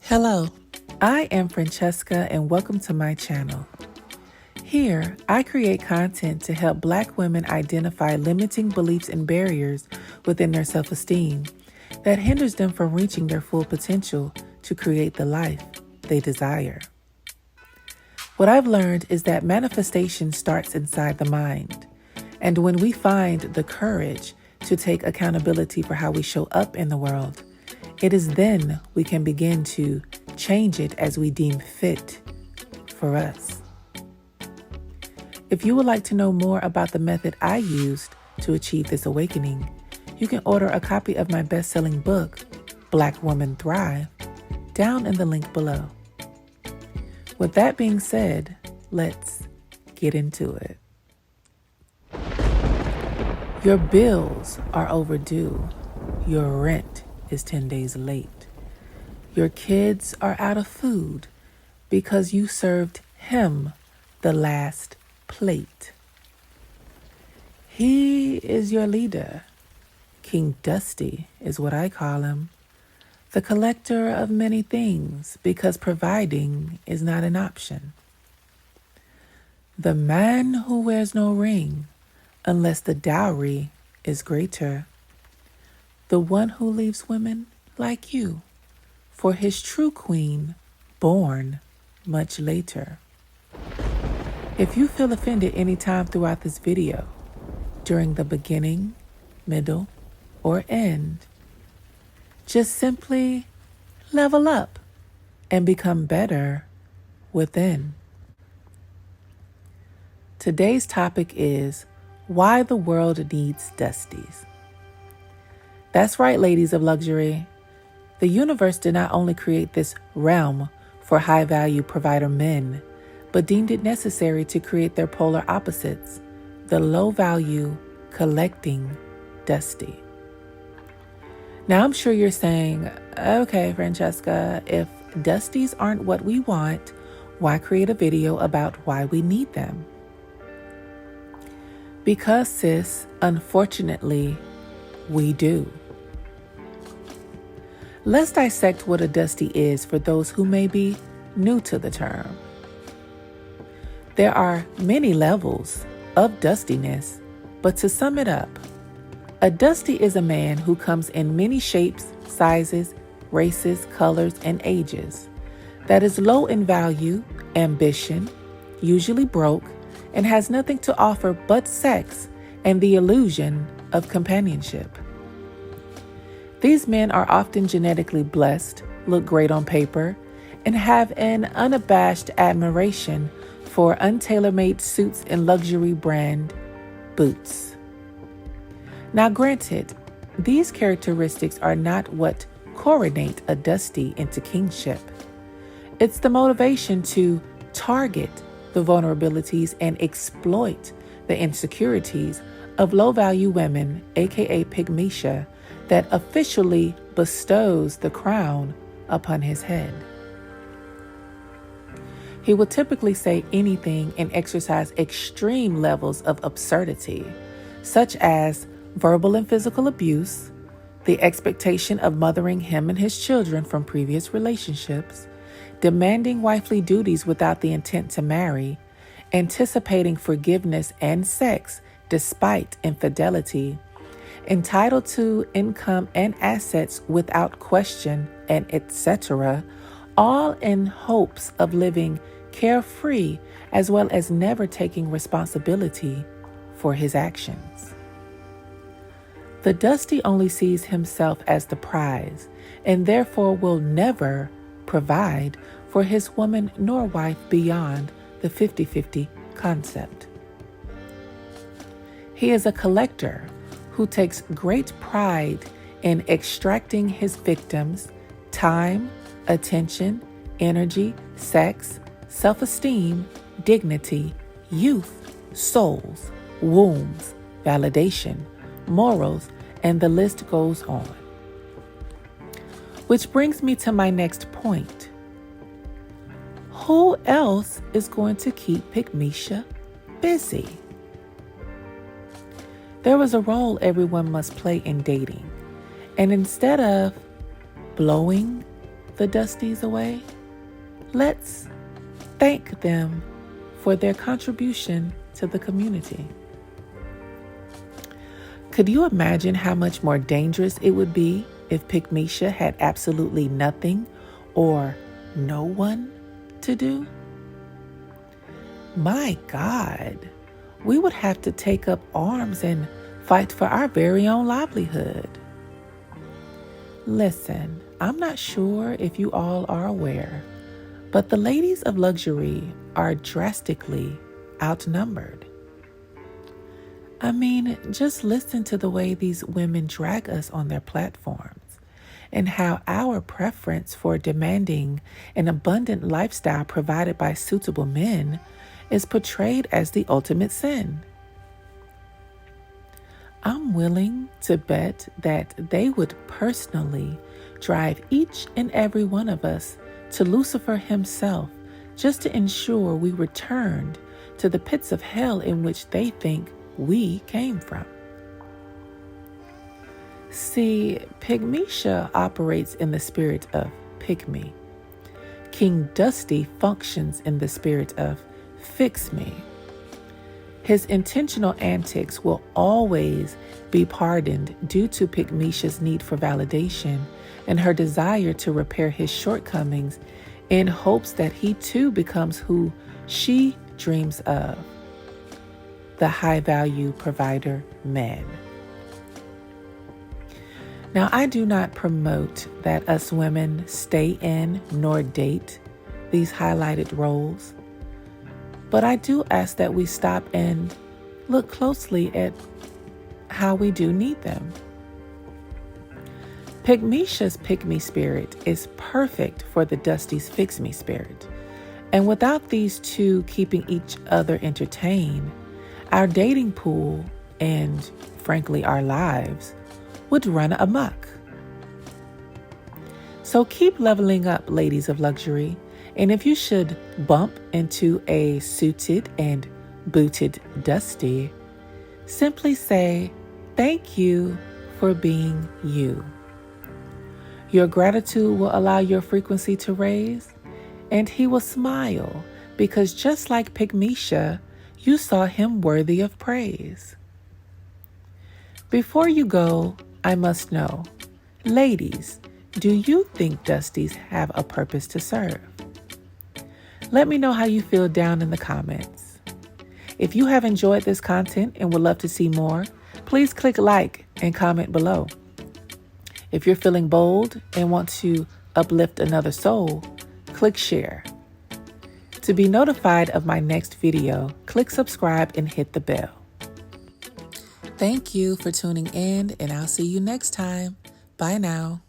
Hello, I am Francesca and welcome to my channel. Here, I create content to help Black women identify limiting beliefs and barriers within their self-esteem that hinders them from reaching their full potential to create the life they desire. What I've learned is that manifestation starts inside the mind, and when we find the courage to take accountability for how we show up in the world, it is then we can begin to change it as we deem fit for us. If you would like to know more about the method I used to achieve this awakening, you can order a copy of my best-selling book, Black Woman Thrive, down in the link below. With that being said, let's get into it. Your bills are overdue. Your rent is 10 days late. Your kids are out of food because you served him the last plate. He is your leader. King Dusty is what I call him. The collector of many things because providing is not an option. The man who wears no ring unless the dowry is greater. The one who leaves women like you for his true queen born much later. If you feel offended anytime throughout this video, during the beginning, middle, or end, just simply level up and become better within. Today's topic is why the world needs Dusties. That's right, ladies of luxury. The universe did not only create this realm for high-value provider men, but deemed it necessary to create their polar opposites, the low-value, collecting Dusty. Now, I'm sure you're saying, okay, Francesca, if Dusties aren't what we want, why create a video about why we need them? Because, sis, unfortunately, we do. Let's dissect what a Dusty is for those who may be new to the term. There are many levels of dustiness, but to sum it up, a Dusty is a man who comes in many shapes, sizes, races, colors, and ages, that is low in value, ambition, usually broke, and has nothing to offer but sex and the illusion of companionship. These men are often genetically blessed, look great on paper, and have an unabashed admiration for untailor-made suits and luxury brand boots. Now, granted, these characteristics are not what coronate a Dusty into kingship. It's the motivation to target the vulnerabilities and exploit the insecurities of low-value women, aka Pygmeisha, that officially bestows the crown upon his head. He will typically say anything and exercise extreme levels of absurdity, such as verbal and physical abuse, the expectation of mothering him and his children from previous relationships, demanding wifely duties without the intent to marry, anticipating forgiveness and sex despite infidelity, entitled to income and assets without question, and etc., all in hopes of living carefree as well as never taking responsibility for his actions. The Dusty only sees himself as the prize and therefore will never provide for his woman nor wife beyond the 50-50 concept. He is a collector who takes great pride in extracting his victims' time, attention, energy, sex, self-esteem, dignity, youth, souls, wombs, validation, morals, and the list goes on. Which brings me to my next point. Who else is going to keep Pygmeisha busy? There is a role everyone must play in dating, and instead of blowing, the dusties away, let's thank them for their contribution to the community. Could you imagine how much more dangerous it would be if Pygmecia had absolutely nothing or no one to do? My God, we would have to take up arms and fight for our very own livelihood. Listen, I'm not sure if you all are aware, but the ladies of luxury are drastically outnumbered. I mean, just listen to the way these women drag us on their platforms and how our preference for demanding an abundant lifestyle provided by suitable men is portrayed as the ultimate sin. I'm willing to bet that they would personally drive each and every one of us to Lucifer himself just to ensure we returned to the pits of hell in which they think we came from. See, Pygmecia operates in the spirit of pygmy. King Dusty functions in the spirit of fix me. His intentional antics will always be pardoned due to Pygmecia's need for validation and her desire to repair his shortcomings in hopes that he too becomes who she dreams of, the high-value provider man. Now, I do not promote that us women stay in nor date these highlighted roles, but I do ask that we stop and look closely at how we do need them. Pygmecia's pygmy spirit is perfect for the Dusty's fix-me spirit, and without these two keeping each other entertained, our dating pool and, frankly, our lives would run amok. So keep leveling up, ladies of luxury, and if you should bump into a suited and booted Dusty, simply say, thank you for being you. Your gratitude will allow your frequency to raise, and he will smile because just like Pygmecia, you saw him worthy of praise. Before you go, I must know, ladies, do you think Dusties have a purpose to serve? Let me know how you feel down in the comments. If you have enjoyed this content and would love to see more, please click like and comment below. If you're feeling bold and want to uplift another soul, click share. To be notified of my next video, click subscribe and hit the bell. Thank you for tuning in, and I'll see you next time. Bye now.